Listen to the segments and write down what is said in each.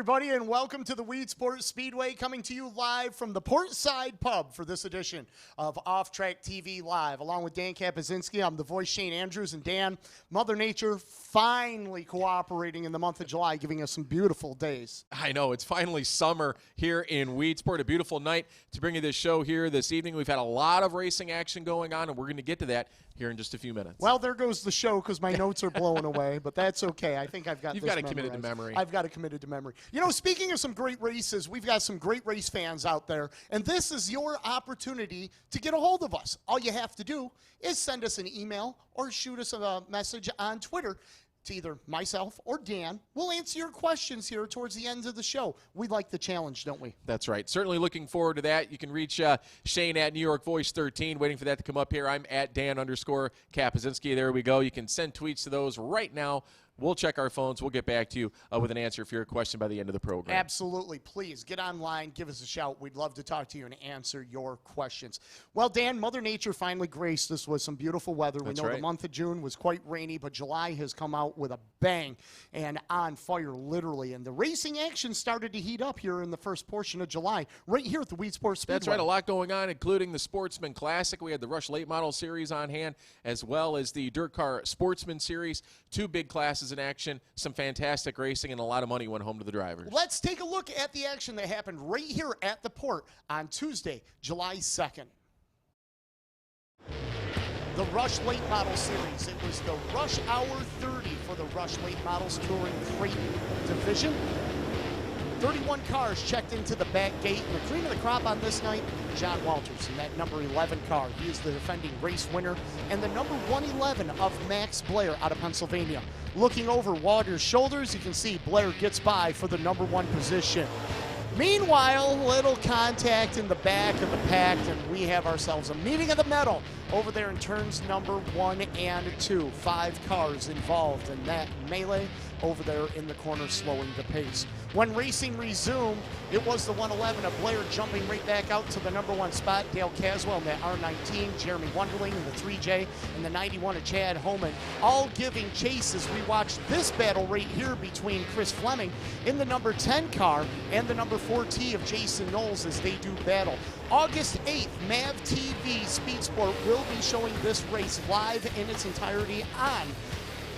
everybody, and welcome to the Weedsport Speedway, coming to you live from the Portside Pub for this edition of Off Track TV Live. Along with Dan Kapuscinski, I'm the voice, Shane Andrews, and Dan, Mother Nature finally cooperating in the month of July, giving us some beautiful days. I know, it's finally summer here in Weedsport, a beautiful night to bring you this show here this evening. We've had a lot of racing action going on, and we're going to get to that here in just a few minutes. Well, there goes the show because my notes are blowing away, but that's okay. I think I've got You've this got it committed to memorized. memory. I've got it committed to memory. You know, speaking of some great races, we've got some great race fans out there, and this is your opportunity to get a hold of us. All you have to do is send us an email or shoot us a message on Twitter to either myself or Dan. We'll answer your questions here towards the end of the show. We like the challenge, don't we? That's right. Certainly looking forward to that. You can reach Shane at New York Voice 13, waiting for that to come up here. I'm at Dan_Kapuscinski. There we go. You can send tweets to those right now. We'll check our phones. We'll get back to you with an answer for your question by the end of the program. Absolutely. Please get online. Give us a shout. We'd love to talk to you and answer your questions. Well, Dan, Mother Nature finally graced us with some beautiful weather. That's we know right. The month of June was quite rainy, but July has come out with a bang and on fire, literally. And the racing action started to heat up here in the first portion of July, right here at the Weedsport Speedway. That's right. A lot going on, including the Sportsman Classic. We had the Rush Late Model Series on hand, as well as the Dirtcar Sportsman Series. Two big classes in action, some fantastic racing, and a lot of money went home to the drivers. Let's take a look at the action that happened right here at the port on Tuesday, July 2nd. The Rush Late Model Series. It was the Rush Hour 30 for the Rush Late Models Touring Crate Division. 31 cars checked into the back gate, and the cream of the crop on this night, John Walters in that number 11 car. He is the defending race winner, and the number 111 of Max Blair out of Pennsylvania. Looking over Walters' shoulders, you can see Blair gets by for the number 1 position. Meanwhile, little contact in the back of the pack, and we have ourselves a meeting of the metal over there in turns number 1 and 2. 5 cars involved in that melee over there in the corner, slowing the pace. When racing resumed, it was the 111 of Blair jumping right back out to the number 1 spot. Dale Caswell in the R19, Jeremy Wonderling in the 3J, and the 91 of Chad Homan, all giving chase as we watch this battle right here between Chris Fleming in the number 10 car and the number 4T of Jason Knowles as they do battle. August 8th, MAV TV Speed Sport will be showing this race live in its entirety on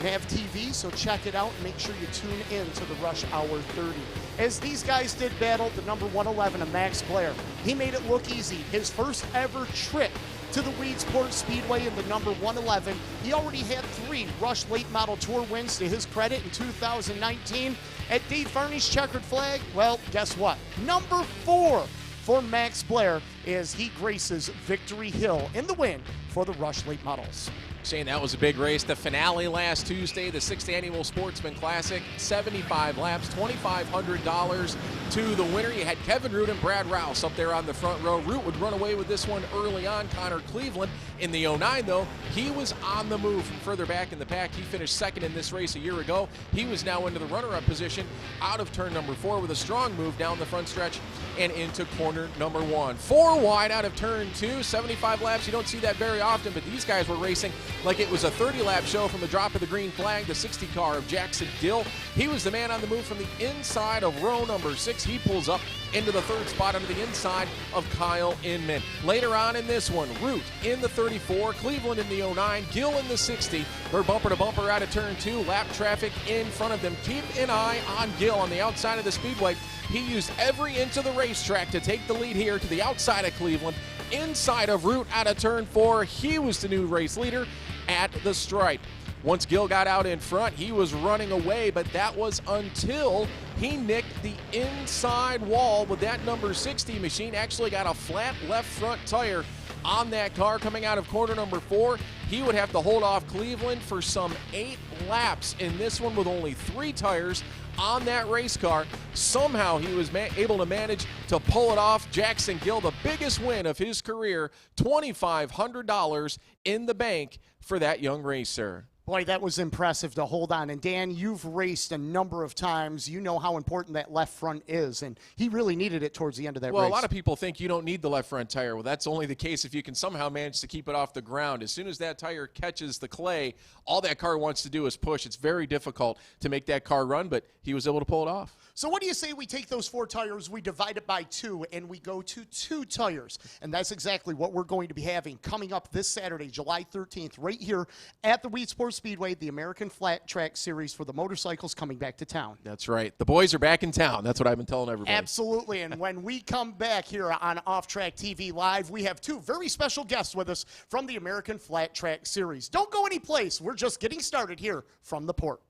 MAV TV, so check it out and make sure you tune in to the Rush Hour 30. As these guys did battle, the number 111 of Max Blair, he made it look easy. His first ever trip to the Weedsport Speedway in the number 111. He already had 3 Rush Late Model Tour wins to his credit in 2019. At Dave Varney's checkered flag, well, guess what? Number 4 for Max Blair as he graces Victory Hill in the win for the Rush Late Models. Shane, that was a big race. The finale last Tuesday, the 6th Annual Sportsman Classic, 75 laps, $2,500 to the winner. You had Kevin Root and Brad Rouse up there on the front row. Root would run away with this one early on. Connor Cleveland in the 09, though, he was on the move from further back in the pack. He finished second in this race a year ago. He was now into the runner-up position out of turn number 4 with a strong move down the front stretch and into corner number 1. 4 wide out of turn 2, 75 laps. You don't see that very often, but these guys were racing like it was a 30-lap show from the drop of the green flag. The 60 car of Jackson Gill, he was the man on the move from the inside of row number 6. He pulls up into the 3rd spot under the inside of Kyle Inman. Later on in this one, Root in the 34, Cleveland in the 09, Gill in the 60. They're bumper to bumper out of turn 2. Lap traffic in front of them. Keep an eye on Gill on the outside of the speedway. He used every inch of the racetrack to take the lead here to the outside of Cleveland. Inside of Root out of turn 4, he was the new race leader at the stripe. Once Gill got out in front, he was running away, but that was until he nicked the inside wall with that number 60 machine. Actually got a flat left front tire on that car coming out of corner number 4. He would have to hold off Cleveland for some 8 laps in this one with only 3 tires on that race car. Somehow he was able to manage to pull it off. Jackson Gill, the biggest win of his career, $2,500 in the bank for that young racer. Boy, that was impressive to hold on. And Dan, you've raced a number of times. You know how important that left front is, and he really needed it towards the end of that race. Well, a lot of people think you don't need the left front tire. Well, that's only the case if you can somehow manage to keep it off the ground. As soon as that tire catches the clay, all that car wants to do is push. It's very difficult to make that car run, but he was able to pull it off. So what do you say we take those 4 tires, we divide it by 2, and we go to 2 tires? And that's exactly what we're going to be having coming up this Saturday, July 13th, right here at the Weedsport Speedway, the American Flat Track Series for the motorcycles coming back to town. That's right. The boys are back in town. That's what I've been telling everybody. Absolutely. And when we come back here on Off Track TV Live, we have 2 very special guests with us from the American Flat Track Series. Don't go any place. We're just getting started here from the port.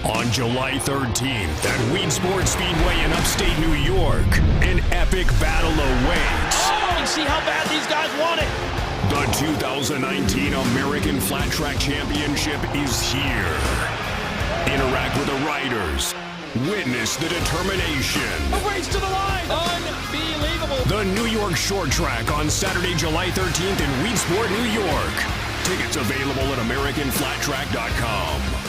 On July 13th at Weedsport Speedway in upstate New York, an epic battle awaits. Oh, and see how bad these guys want it. The 2019 American Flat Track Championship is here. Interact with the riders. Witness the determination. A race to the line. Unbelievable. The New York Short Track on Saturday, July 13th in Weedsport, New York. Tickets available at AmericanFlatTrack.com.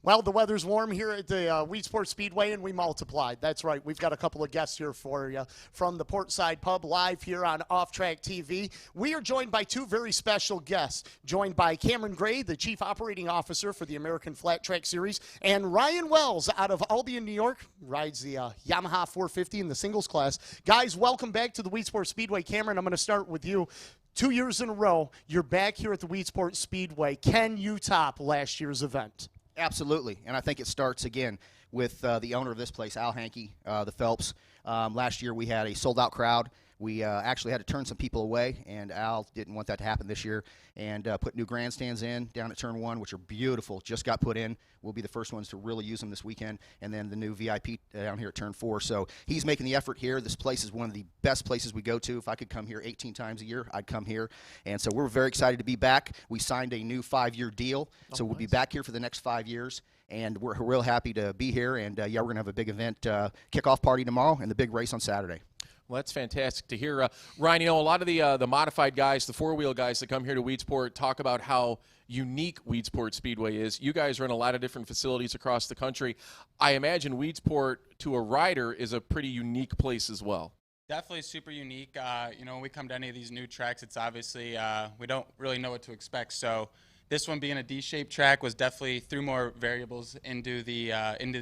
Well, the weather's warm here at the Weedsport Speedway, and we multiplied. That's right. We've got a couple of guests here for you from the Portside Pub live here on Off Track TV. We are joined by 2 very special guests, joined by Cameron Gray, the Chief Operating Officer for the American Flat Track Series, and Ryan Wells out of Albion, New York, rides the Yamaha 450 in the singles class. Guys, welcome back to the Weedsport Speedway. Cameron, I'm going to start with you. 2 years in a row, you're back here at the Weedsport Speedway. Can you top last year's event? Absolutely, and I think it starts again with the owner of this place, Al Hankey, the Phelps. Last year we had a sold-out crowd. We actually had to turn some people away, and Al didn't want that to happen this year, and put new grandstands in down at Turn 1, which are beautiful, just got put in. We'll be the first ones to really use them this weekend, and then the new VIP down here at Turn 4. So he's making the effort here. This place is one of the best places we go to. If I could come here 18 times a year, I'd come here. And so we're very excited to be back. We signed a new 5-year deal, so we'll be back here for the next 5 years. And we're real happy to be here. And, yeah, we're going to have a big event kickoff party tomorrow and the big race on Saturday. Well, that's fantastic to hear. Ryan, you know, a lot of the modified guys, the 4-wheel guys that come here to Weedsport talk about how unique Weedsport Speedway is. You guys are in a lot of different facilities across the country. I imagine Weedsport, to a rider, is a pretty unique place as well. Definitely super unique. You know, when we come to any of these new tracks, it's obviously we don't really know what to expect. So this one being a D-shaped track was definitely threw more variables into the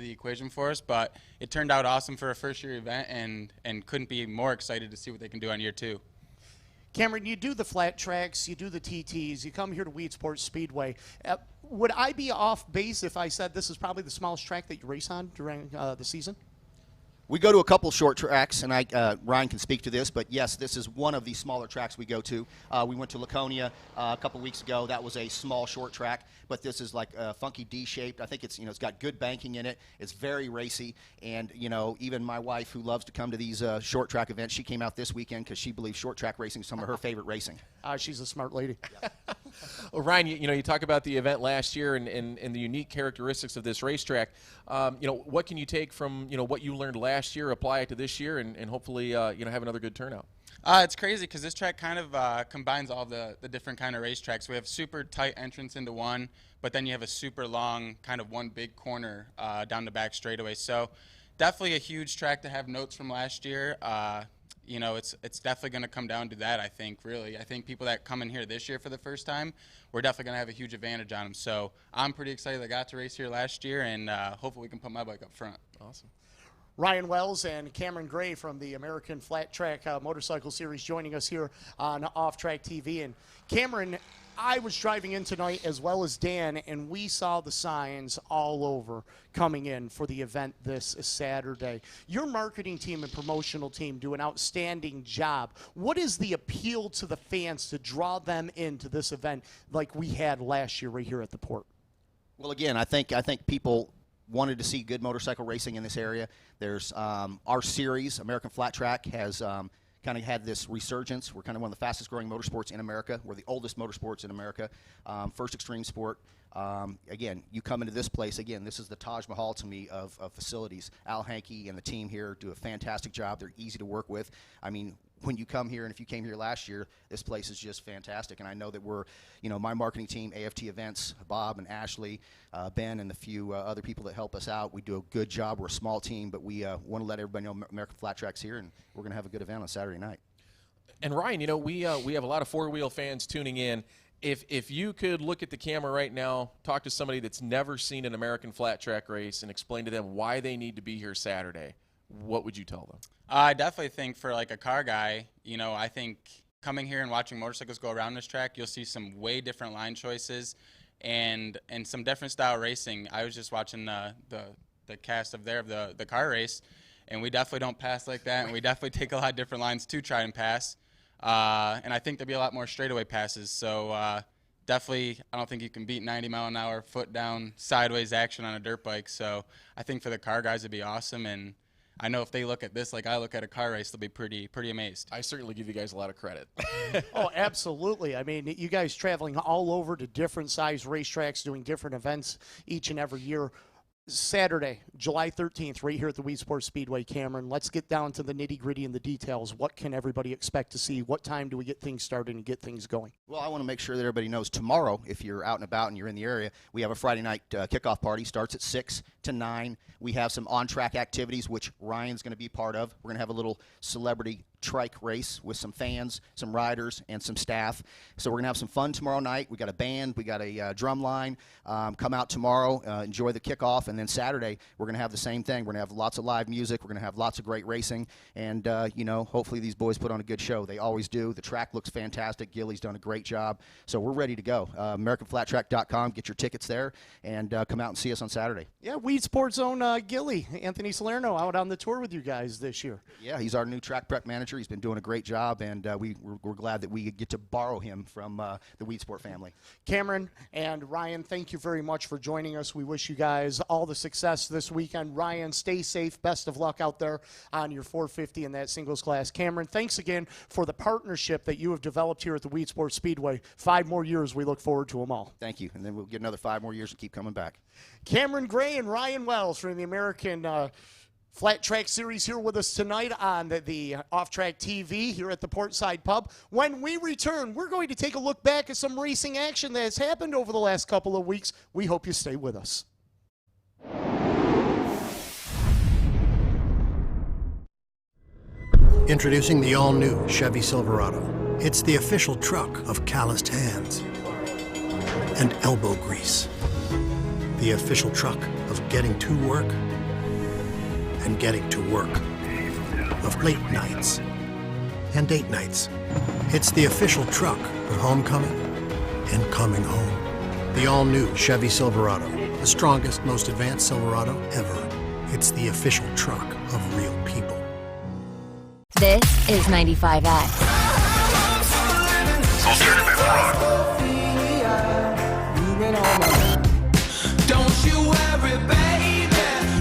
equation for us, but it turned out awesome for a first-year event, and couldn't be more excited to see what they can do on year 2. Cameron, you do the flat tracks, you do the TTs, you come here to Weedsport Speedway. Would I be off base if I said this is probably the smallest track that you race on during the season? We go to a couple short tracks, and Ryan can speak to this, but yes, this is one of the smaller tracks we go to. We went to Laconia a couple weeks ago. That was a small short track, but this is like a funky D-shaped. I think it's, you know, it's got good banking in it. It's very racy, and, you know, even my wife, who loves to come to these short track events, she came out this weekend because she believes short track racing is some of her favorite racing. She's a smart lady. Yeah. Well, Ryan, you know, you talk about the event last year and the unique characteristics of this racetrack. You know, what can you take from, you know, what you learned last year, apply it to this year, and hopefully, you know, have another good turnout? It's crazy because this track kind of combines all the different kind of racetracks. We have super tight entrance into one, but then you have a super long kind of one big corner down the back straightaway. So definitely a huge track to have notes from last year. You know, it's definitely going to come down to that, I think, really. I think people that come in here this year for the first time, we're definitely going to have a huge advantage on them. So I'm pretty excited I got to race here last year, and hopefully we can put my bike up front. Awesome. Ryan Wells and Cameron Gray from the American Flat Track Motorcycle Series joining us here on Off Track TV. And Cameron, I was driving in tonight as well as Dan, and we saw the signs all over coming in for the event this Saturday. Your marketing team and promotional team do an outstanding job. What is the appeal to the fans to draw them into this event like we had last year right here at the port? Well, again, I think people wanted to see good motorcycle racing in this area. There's our series, American Flat Track, has kind of had this resurgence. We're kind of one of the fastest growing motorsports in America. We're the oldest motorsports in America, first extreme sport. Again, you come into this place, again, this is the Taj Mahal to me of facilities. Al Hankey and the team here do a fantastic job. They're easy to work with. I mean, when you come here, and if you came here last year, this place is just fantastic. And I know that we're, my marketing team, AFT Events, Bob and Ashley, Ben, and the few other people that help us out, we do a good job. We're a small team, but we want to let everybody know American Flat Track's here, and we're going to have a good event on Saturday night. And Ryan, we have a lot of four-wheel fans tuning in. If you could look at the camera right now, talk to somebody that's never seen an American Flat Track race and explain to them why they need to be here Saturday, what would you tell them? I definitely think for like a car guy, I think coming here and watching motorcycles go around this track, you'll see some way different line choices and some different style racing. I was just watching the cast of the car race, and we definitely don't pass like that, and we definitely take a lot of different lines to try and pass. And I think there'll be a lot more straightaway passes. So definitely, I don't think you can beat 90 mile an hour, foot down, sideways action on a dirt bike. So I think for the car guys, it'd be awesome. And I know if they look at this like I look at a car race, they'll be pretty amazed. I certainly give you guys a lot of credit. Oh, absolutely. I mean, you guys traveling all over to different size racetracks, doing different events each and every year. Saturday, July 13th, right here at the Weedsport Speedway. Cameron, let's get down to the nitty-gritty and the details. What can everybody expect to see? What time do we get things started and get things going? Well, I want to make sure that everybody knows tomorrow, if you're out and about and you're in the area, we have a Friday night kickoff party. Starts at 6 to 9. We have some on-track activities, which Ryan's going to be part of. We're going to have a little celebrity trike race with some fans, some riders, and some staff. So we're going to have some fun tomorrow night. We got a band. We got a drum line. Come out tomorrow, enjoy the kickoff, and then Saturday we're going to have the same thing. We're going to have lots of live music. We're going to have lots of great racing, and hopefully these boys put on a good show. They always do. The track looks fantastic. Gilly's done a great job. So we're ready to go. AmericanFlatTrack.com. Get your tickets there, and come out and see us on Saturday. Yeah, Weedsport's own Gilly, Anthony Salerno, out on the tour with you guys this year. Yeah, he's our new track prep manager. He's been doing a great job, and we're glad that we get to borrow him from the Weedsport family. Cameron and Ryan, thank you very much for joining us. We wish you guys all the success this weekend. Ryan, stay safe. Best of luck out there on your 450 in that singles class. Cameron, thanks again for the partnership that you have developed here at the Weedsport Speedway. 5 more years. We look forward to them all. Thank you, and then we'll get another 5 more years and keep coming back. Cameron Gray and Ryan Wells from the American Flat Track Series here with us tonight on the Off-Track TV here at the Portside Pub. When we return, we're going to take a look back at some racing action that has happened over the last couple of weeks. We hope you stay with us. Introducing the all-new Chevy Silverado. It's the official truck of calloused hands and elbow grease. The official truck of getting to work and getting to work, of late nights and date nights. It's the official truck of homecoming and coming home. The all-new Chevy Silverado, the strongest, most advanced Silverado ever. It's the official truck of real people. This is 95X. Alternative rock. Don't you worry, baby.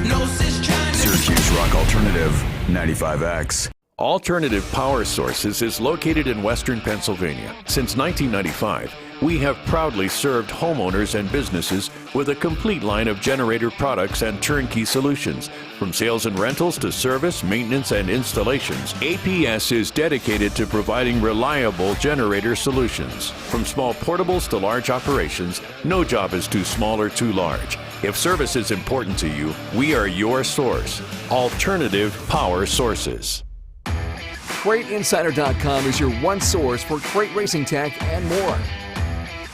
No Syracuse Rock Alternative 95X. Alternative Power Sources is located in western Pennsylvania. Since 1995, we have proudly served homeowners and businesses with a complete line of generator products and turnkey solutions. From sales and rentals to service, maintenance, and installations, APS is dedicated to providing reliable generator solutions. From small portables to large operations, no job is too small or too large. If service is important to you, we are your source. Alternative Power Sources. CrateInsider.com is your one source for crate racing tech and more.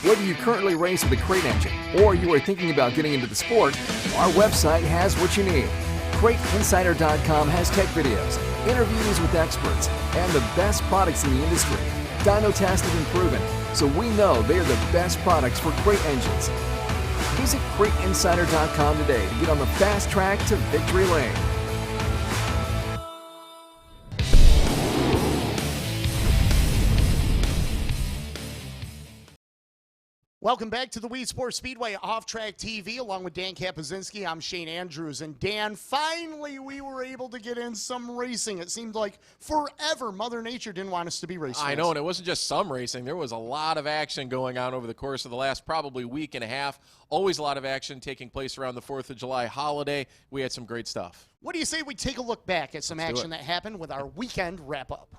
Whether you currently race with a crate engine or you are thinking about getting into the sport, our website has what you need. CrateInsider.com has tech videos, interviews with experts, and the best products in the industry. Dyno tested and proven, so we know they are the best products for crate engines. Visit CrateInsider.com today to get on the fast track to victory lane. Welcome back to the Weedsport Speedway Off-Track TV. Along with Dan Kapuscinski, I'm Shane Andrews. And Dan, finally we were able to get in some racing. It seemed like forever Mother Nature didn't want us to be racing. I know, and it wasn't just some racing. There was a lot of action going on over the course of the last probably week and a half. Always a lot of action taking place around the 4th of July holiday. We had some great stuff. What do you say we take a look back at some action that happened with our weekend wrap-up?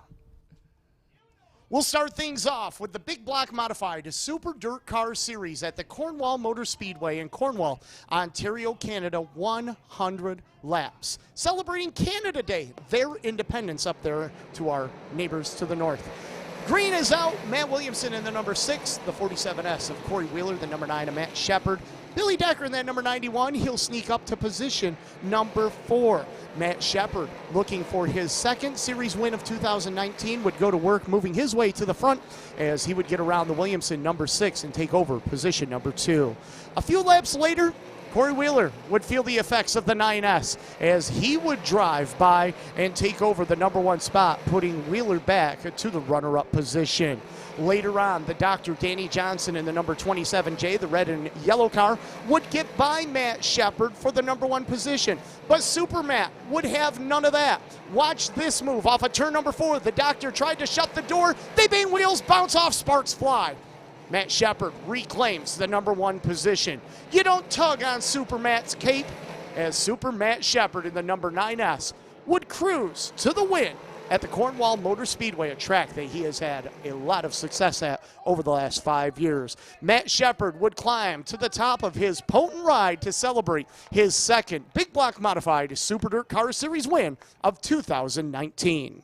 We'll start things off with the big block modified Super Dirtcar Series at the Cornwall Motor Speedway in Cornwall, Ontario, Canada, 100 laps. Celebrating Canada Day, their independence up there to our neighbors to the north. Green is out, Matt Williamson in the number 6, the 47S of Corey Wheeler, the number 9 of Matt Shepard. Billy Decker in that number 91, he'll sneak up to position number 4. Matt Shepard, looking for his second series win of 2019, would go to work moving his way to the front as he would get around the Williamson number 6 and take over position number 2. A few laps later, Corey Wheeler would feel the effects of the 9S as he would drive by and take over the number 1 spot, putting Wheeler back to the runner-up position. Later on, the Dr. Danny Johnson in the number 27J, the red and yellow car, would get by Matt Shepard for the number 1 position. But Super Matt would have none of that. Watch this move. Off of turn number 4, the Doctor tried to shut the door. They bang wheels, bounce off, sparks fly. Matt Shepard reclaims the number 1 position. You don't tug on Super Matt's cape, as Super Matt Shepard in the number 9S would cruise to the win at the Cornwall Motor Speedway, a track that he has had a lot of success at over the last 5 years. Matt Shepard would climb to the top of his potent ride to celebrate his second big block modified Super Dirtcar Series win of 2019.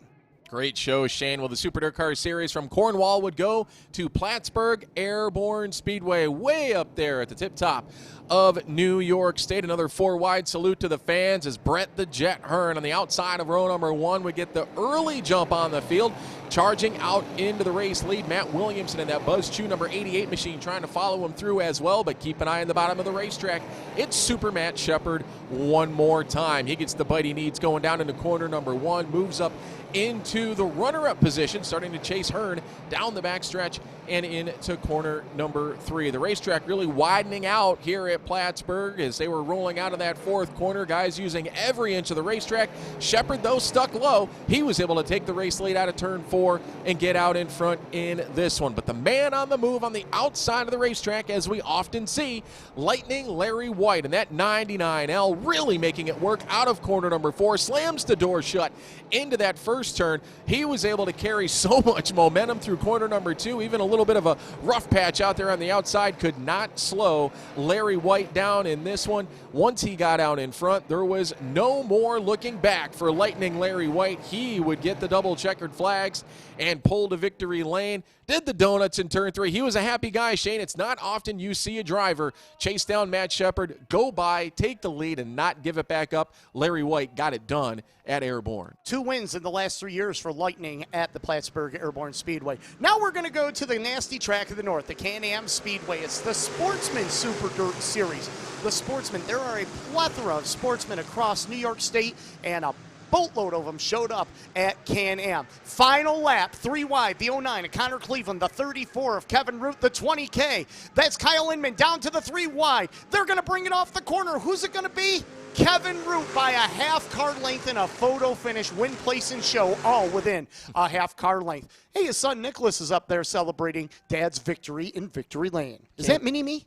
Great show, Shane. Well, the Super Dirtcar Series from Cornwall would go to Plattsburgh Airborne Speedway, way up there at the tip top of New York State. Another 4-wide salute to the fans as Brett the Jet Hearn on the outside of row number 1 would get the early jump on the field. Charging out into the race lead, Matt Williamson in that Buzz Chew number 88 machine trying to follow him through as well, but keep an eye on the bottom of the racetrack. It's Super Matt Shepard one more time. He gets the bite he needs going down into corner number 1, moves up into the runner-up position, starting to chase Hearn down the backstretch and into corner number 3. The racetrack really widening out here at Plattsburgh as they were rolling out of that 4th corner. Guys using every inch of the racetrack. Shepard, though, stuck low. He was able to take the race lead out of turn 4 and get out in front in this one. But the man on the move on the outside of the racetrack, as we often see, Lightning Larry White, and that 99L really making it work out of corner number 4, slams the door shut into that first turn. He was able to carry so much momentum through corner number 2. Even a little bit of a rough patch out there on the outside could not slow Larry White down in this one. Once he got out in front, there was no more looking back for Lightning Larry White. He would get the double checkered flags and pull to victory lane. Did the donuts in turn 3. He was a happy guy, Shane. It's not often you see a driver chase down Matt Shepard, go by, take the lead, and not give it back up. Larry White got it done at Airborne. 2 wins in the last 3 years for Lightning at the Plattsburgh Airborne Speedway. Now we're going to go to the nasty track of the north, the CAN-AM Speedway. It's the Sportsman Super Dirt Series. The Sportsman, there are a plethora of sportsmen across New York State, and a boatload of them showed up at CAN-AM. Final lap, 3 wide, the 09 of Connor Cleveland, the 34 of Kevin Root, the 20K. That's Kyle Inman down to the 3 wide. They're going to bring it off the corner. Who's it going to be? Kevin Root by a half car length in a photo finish, win, place, and show, all within a half car length. Hey, his son Nicholas is up there celebrating Dad's victory in Victory Lane. Is that mini-me?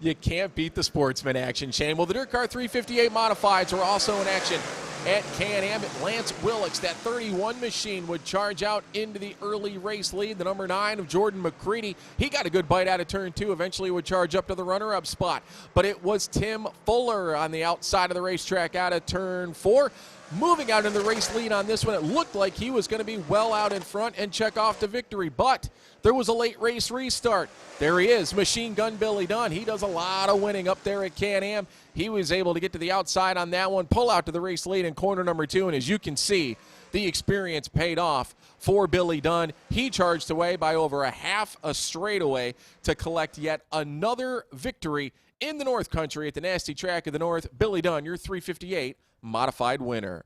You can't beat the sportsman action, Shane. Well, the Dirt Car 358 Modifieds were also in action at CAN-AM. Lance Willix, that 31 machine, would charge out into the early race lead. The number 9 of Jordan McCready, he got a good bite out of turn 2, eventually would charge up to the runner-up spot. But it was Tim Fuller on the outside of the racetrack out of turn 4. Moving out in the race lead on this one, it looked like he was going to be well out in front and check off to victory, but there was a late race restart. There he is, Machine Gun Billy Dunn. He does a lot of winning up there at CAN-AM. He was able to get to the outside on that one, pull out to the race lead in corner number 2, and as you can see, the experience paid off for Billy Dunn. He charged away by over a half a straightaway to collect yet another victory in the North Country at the nasty track of the North. Billy Dunn, your 358 modified winner.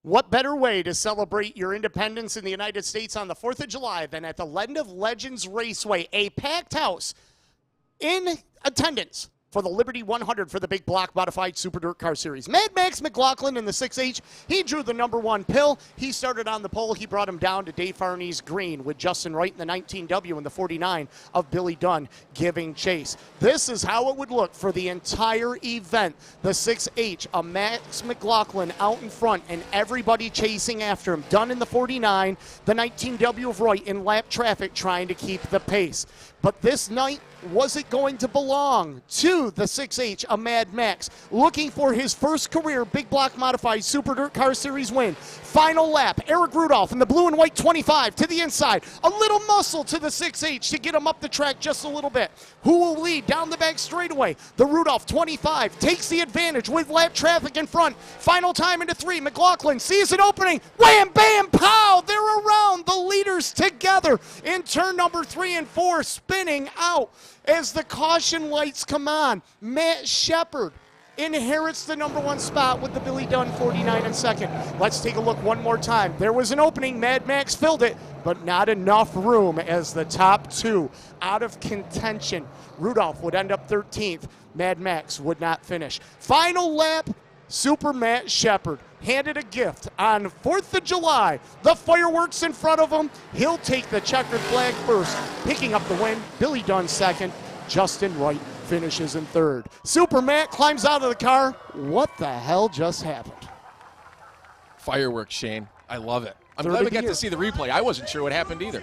What better way to celebrate your independence in the United States on the 4th of July than at the Land of Legends Raceway, a packed house in attendance for the Liberty 100 for the big block modified Super Dirtcar Series. Mad Max McLaughlin in the 6H, he drew the number 1 pill. He started on the pole. He brought him down to Dave Farney's green with Justin Wright in the 19W and the 49 of Billy Dunn giving chase. This is how it would look for the entire event. The 6H, a Max McLaughlin out in front and everybody chasing after him. Dunn in the 49, the 19W of Wright in lap traffic trying to keep the pace. But this night, was it going to belong to the 6H, a Mad Max, looking for his first career big block modified Super Dirtcar Series win? Final lap, Eric Rudolph in the blue and white 25 to the inside. A little muscle to the 6H to get him up the track just a little bit. Who will lead down the back straightaway? The Rudolph 25 takes the advantage with lap traffic in front. Final time into 3. McLaughlin sees an opening. Wham, bam, pow! They're around the leaders together in turn number 3 and 4, spinning out. As the caution lights come on, Matt Shepard inherits the number 1 spot with the Billy Dunn 49 in second. Let's take a look one more time. There was an opening. Mad Max filled it, but not enough room as the top 2 out of contention. Rudolph would end up 13th. Mad Max would not finish. Final lap, Super Matt Shepard handed a gift on 4th of July. The fireworks in front of him. He'll take the checkered flag first, picking up the win. Billy Dunn second. Justin Wright finishes in third. Super Matt climbs out of the car. What the hell just happened? Fireworks, Shane. I love it. I'm glad we got to see the replay. I wasn't sure what happened either.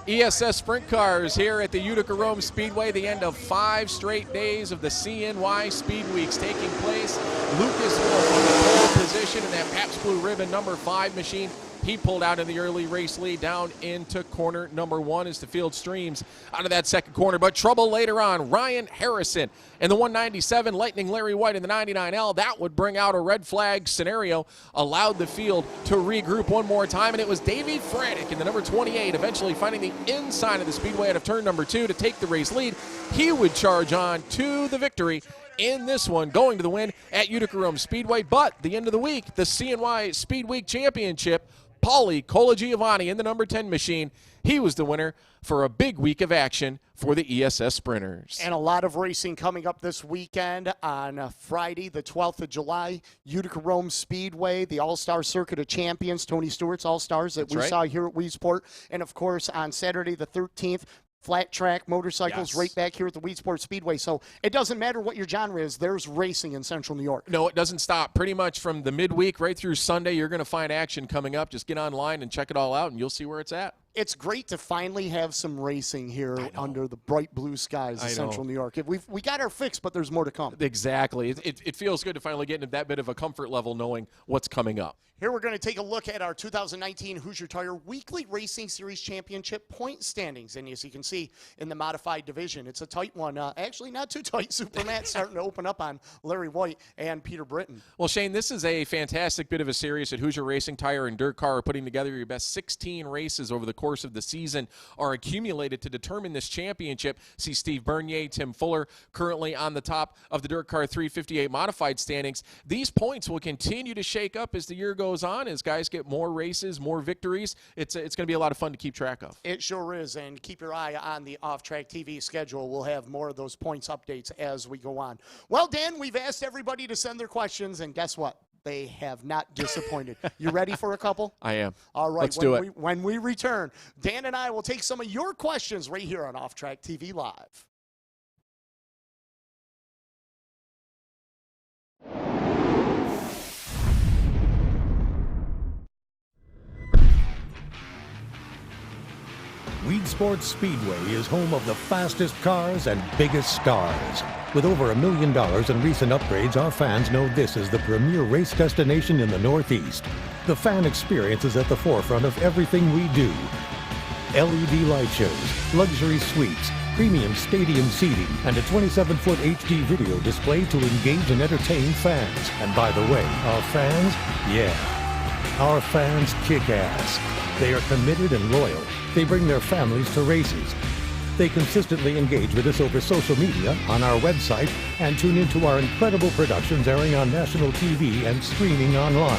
ESS Sprint Cars here at the Utica-Rome Speedway, the end of 5 straight days of the CNY Speed Weeks taking place. Lucas Wolf on the pole position in that Pabst Blue Ribbon number 5 machine. He pulled out in the early race lead down into corner number 1 as the field streams out of that second corner. But trouble later on. Ryan Harrison in the 197, Lightning Larry White in the 99L. That would bring out a red flag scenario, allowed the field to regroup one more time. And it was Davey Frantic in the number 28, eventually finding the inside of the speedway out of turn number 2 to take the race lead. He would charge on to the victory in this one, going to the win at Utica-Rome Speedway. But the end of the week, the CNY Speed Week Championship, Paulie Colagiovanni in the number 10 machine. He was the winner for a big week of action for the ESS Sprinters. And a lot of racing coming up this weekend on Friday, the 12th of July, Utica-Rome Speedway, the All-Star Circuit of Champions, Tony Stewart's All-Stars that we saw here at Weedsport. And, of course, on Saturday, the 13th, flat track motorcycles right back here at the Weedsport Speedway. So it doesn't matter what your genre is, there's racing in Central New York. No, it doesn't stop. Pretty much from the midweek right through Sunday, you're going to find action coming up. Just get online and check it all out, and you'll see where it's at. It's great to finally have some racing here under the bright blue skies of Central New York. We got our fix, but there's more to come. Exactly. It feels good to finally get into that bit of a comfort level knowing what's coming up. Here we're going to take a look at our 2019 Hoosier Tire Weekly Racing Series Championship point standings. And as you can see in the modified division, it's a tight one. Actually, not too tight. Superman starting to open up on Larry White and Peter Britton. Well, Shane, this is a fantastic bit of a series that Hoosier Racing Tire and Dirt Car are putting together. Your best 16 races over the course of the season are accumulated to determine this championship. See Steve Bernier, Tim Fuller currently on the top of the Dirt Car 358 modified standings. These points will continue to shake up as the year goes on, as guys get more races, more victories. It's going to be a lot of fun to keep track of. It sure is, and keep your eye on the Off-Track TV schedule. We'll have more of those points updates as we go on. Well, Dan, we've asked everybody to send their questions, and guess what? They have not disappointed. You ready for a couple? I am. All right. Let's do it. When we return, Dan and I will take some of your questions right here on Off-Track TV Live. Weedsport Speedway is home of the fastest cars and biggest stars. With over $1 million in recent upgrades, our fans know this is the premier race destination in the Northeast. The fan experience is at the forefront of everything we do. LED light shows, luxury suites, premium stadium seating, and a 27-foot HD video display to engage and entertain fans. And by the way, our fans, our fans kick ass. They are committed and loyal. They bring their families to races. They consistently engage with us over social media, on our website, and tune into our incredible productions airing on national TV and streaming online.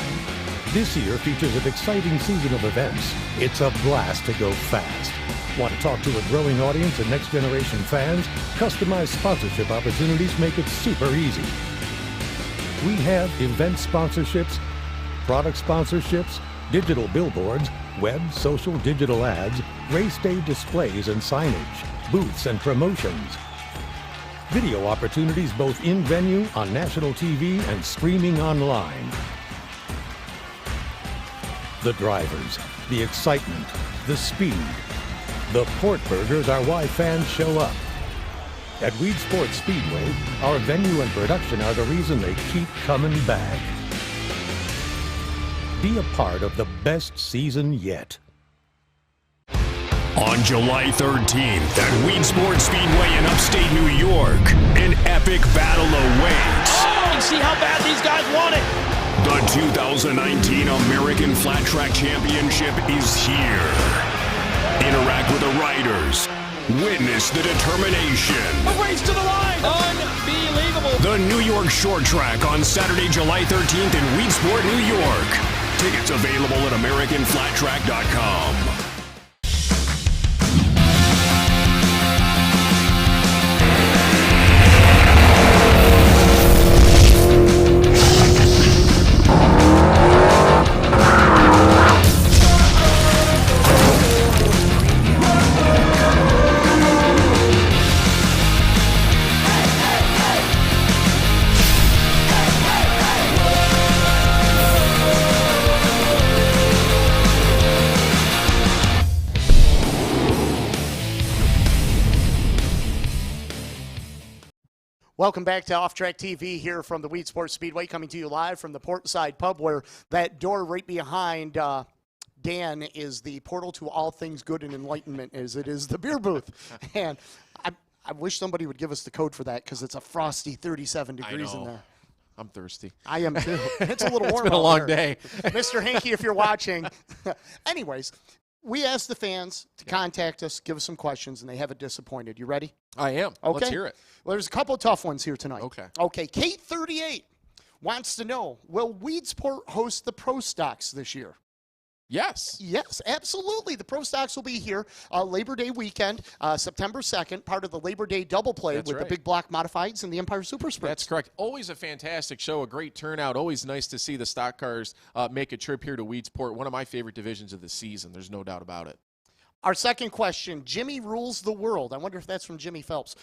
This year features an exciting season of events. It's a blast to go fast. Want to talk to a growing audience and next-generation fans? Customized sponsorship opportunities make it super easy. We have event sponsorships, product sponsorships, digital billboards, web, social, digital ads, race day displays and signage, booths and promotions. Video opportunities both in venue, on national TV, and streaming online. The drivers, the excitement, the speed. The Port Burgers are why fans show up. At Weedsport Speedway, our venue and production are the reason they keep coming back. Be a part of the best season yet. On July 13th at Weedsport Speedway in upstate New York, an epic battle awaits. Oh, you see how bad these guys want it. The 2019 American Flat Track Championship is here. Interact with the riders. Witness the determination. A race to the line. Unbelievable. The New York Short Track on Saturday, July 13th in Weedsport, New York. Tickets available at AmericanFlatTrack.com. Welcome back to Off Track TV here from the Weedsport Speedway, coming to you live from the Portside Pub, where that door right behind Dan is the portal to all things good and enlightenment, as it is the beer booth. And I wish somebody would give us the code for that, because it's a frosty 37 degrees in there. I'm thirsty. I am too. It's a little warm. It's been a long here. day. Mr. Hankey, if you're watching. Anyways, we asked the fans to contact us, give us some questions, and they haven't disappointed. You ready? I am. Okay. Let's hear it. Well, there's a couple of tough ones here tonight. Okay. Okay, Kate 38 wants to know, will Weedsport host the Pro Stocks this year? Yes. Yes, absolutely. The Pro Stocks will be here Labor Day weekend, September 2nd, part of the Labor Day double play with the Big Block Modifieds and the Empire Super Sprints. That's correct. Always a fantastic show, a great turnout. Always nice to see the stock cars make a trip here to Weedsport. One of my favorite divisions of the season. There's no doubt about it. Our second question, Jimmy rules the world. I wonder if that's from Jimmy Phelps.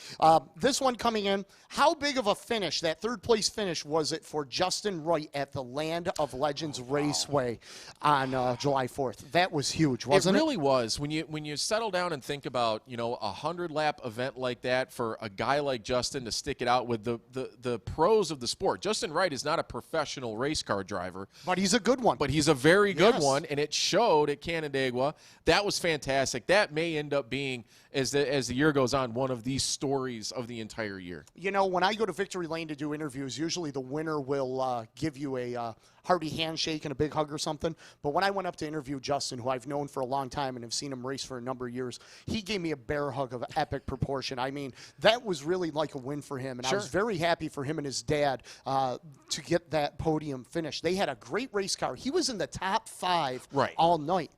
This one coming in, how big of a finish, that third-place finish, was it for Justin Wright at the Land of Legends Raceway on July 4th? That was huge, wasn't it? It really was. When you settle down and think about, a 100-lap event like that for a guy like Justin to stick it out with the pros of the sport. Justin Wright is not a professional race car driver. But he's a good one. But he's a very good one, and it showed at Canandaigua. That was fantastic. That may end up being, as the year goes on, one of these stories of the entire year. When I go to Victory Lane to do interviews, usually the winner will give you a hearty handshake and a big hug or something. But when I went up to interview Justin, who I've known for a long time and have seen him race for a number of years, he gave me a bear hug of epic proportion. I mean, that was really like a win for him. And I was very happy for him and his dad to get that podium finish. They had a great race car. He was in the top 5 all night.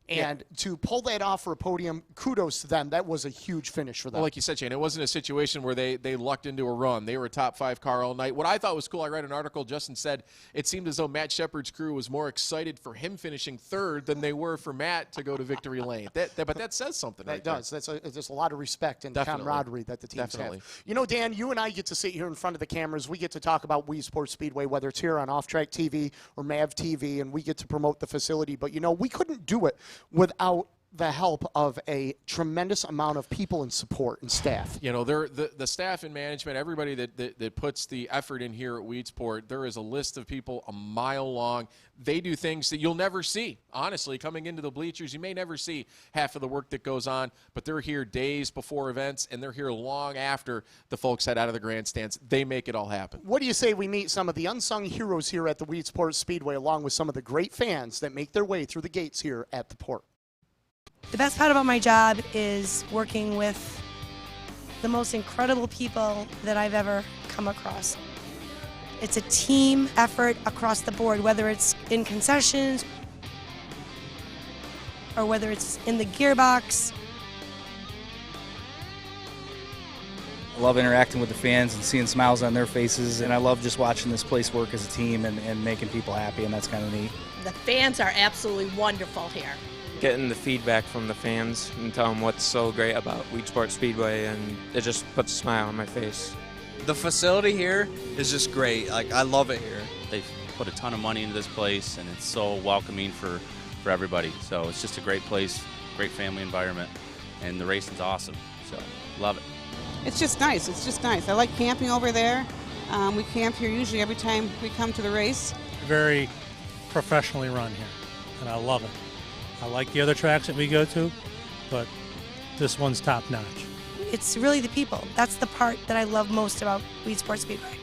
And to pull that off for a podium, kudos to them. That was a huge finish for them. Well, like you said, Shane, it wasn't a situation where they lucked into a run. They were a top 5 car all night. What I thought was cool, I read an article, Justin said, it seemed as though Matt Shepard's crew was more excited for him finishing 3rd than they were for Matt to go to Victory Lane. But that says something. That does. There's a lot of respect and camaraderie that the teams have. Dan, you and I get to sit here in front of the cameras. We get to talk about Weedsport Speedway, whether it's here on Off Track TV or MAV TV, and we get to promote the facility. But, we couldn't do it without the help of a tremendous amount of people and support and staff. The staff and management, everybody that puts the effort in here at Weedsport, there is a list of people a mile long. They do things that you'll never see. Honestly, coming into the bleachers, you may never see half of the work that goes on, but they're here days before events, and they're here long after the folks head out of the grandstands. They make it all happen. What do you say we meet some of the unsung heroes here at the Weedsport Speedway, along with some of the great fans that make their way through the gates here at the port? The best part about my job is working with the most incredible people that I've ever come across. It's a team effort across the board, whether it's in concessions or whether it's in the gearbox. I love interacting with the fans and seeing smiles on their faces, and I love just watching this place work as a team and making people happy, and that's kind of neat. The fans are absolutely wonderful here. Getting the feedback from the fans and tell them what's so great about Weedsport Speedway, and it just puts a smile on my face. The facility here is just great. Like, I love it here. They've put a ton of money into this place, and it's so welcoming for everybody. So it's just a great place, great family environment, and the racing's awesome. So love it. It's just nice. It's just nice. I like camping over there. We camp here usually every time we come to the race. Very professionally run here, and I love it. I like the other tracks that we go to, but this one's top notch. It's really the people. That's the part that I love most about Weedsport Speedway.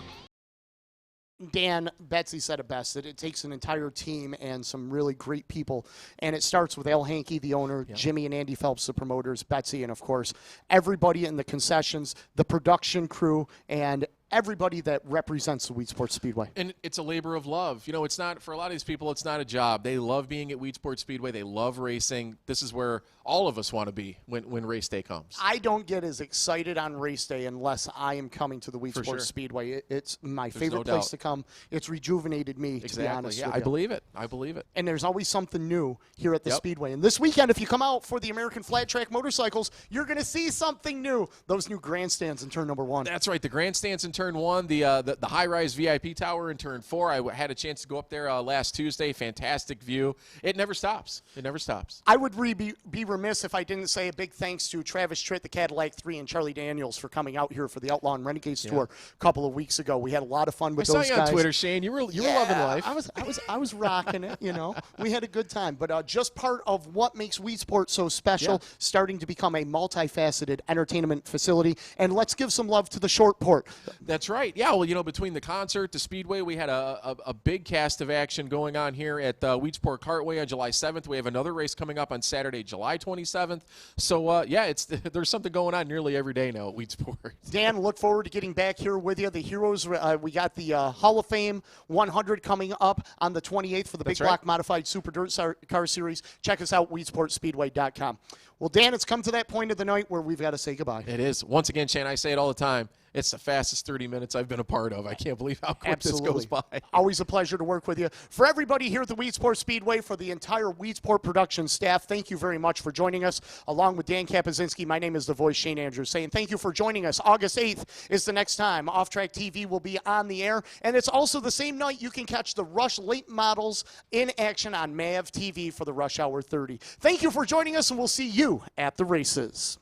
Dan, Betsy said it best, that it takes an entire team and some really great people. And it starts with Al Hankey, the owner, Jimmy and Andy Phelps, the promoters, Betsy, and, of course, everybody in the concessions, the production crew, and everybody that represents the Weedsport Speedway. And it's a labor of love. You know, it's not, for a lot of these people, it's not a job. They love being at Weedsport Speedway. They love racing. This is where all of us want to be when race day comes. I don't get as excited on race day unless I am coming to the Weedsport Speedway. It's my favorite place to come. It's rejuvenated me, to be honest with you. I believe it. I believe it. And there's always something new here at the Speedway. And this weekend, if you come out for the American Flat Track Motorcycles, you're going to see something new. Those new grandstands in turn number 1. That's right. The grandstands in turn 1, the high-rise VIP tower in turn 4. I had a chance to go up there last Tuesday. Fantastic view. It never stops. It never stops. I would be remiss if I didn't say a big thanks to Travis Tritt, the Cadillac 3, and Charlie Daniels for coming out here for the Outlaw and Renegades tour a couple of weeks ago. We had a lot of fun with those guys. I saw you on Twitter, Shane. You were loving life. I was rocking it. You know, we had a good time. But just part of what makes Weedsport so special, starting to become a multifaceted entertainment facility. And let's give some love to the short port. That's right. Yeah. Well, you know, between the concert, the Speedway, we had a big cast of action going on here at Weedsport Cartway on July 7th. We have another race coming up on Saturday, July 27th. So, there's something going on nearly every day now at Weedsport. Dan, look forward to getting back here with you. The Heroes, we got the Hall of Fame 100 coming up on the 28th for the Big Block Modified Super Dirtcar Series. Check us out, weedsportspeedway.com. Well, Dan, it's come to that point of the night where we've got to say goodbye. It is. Once again, Shane, I say it all the time. It's the fastest 30 minutes I've been a part of. I can't believe how quick this goes by. Always a pleasure to work with you. For everybody here at the Weedsport Speedway, for the entire Weedsport production staff, thank you very much for joining us. Along with Dan Kapuscinski, my name is The Voice, Shane Andrews, saying thank you for joining us. August 8th is the next time Off Track TV will be on the air. And it's also the same night you can catch the Rush late models in action on MAV TV for the Rush Hour 30. Thank you for joining us, and we'll see you at the races.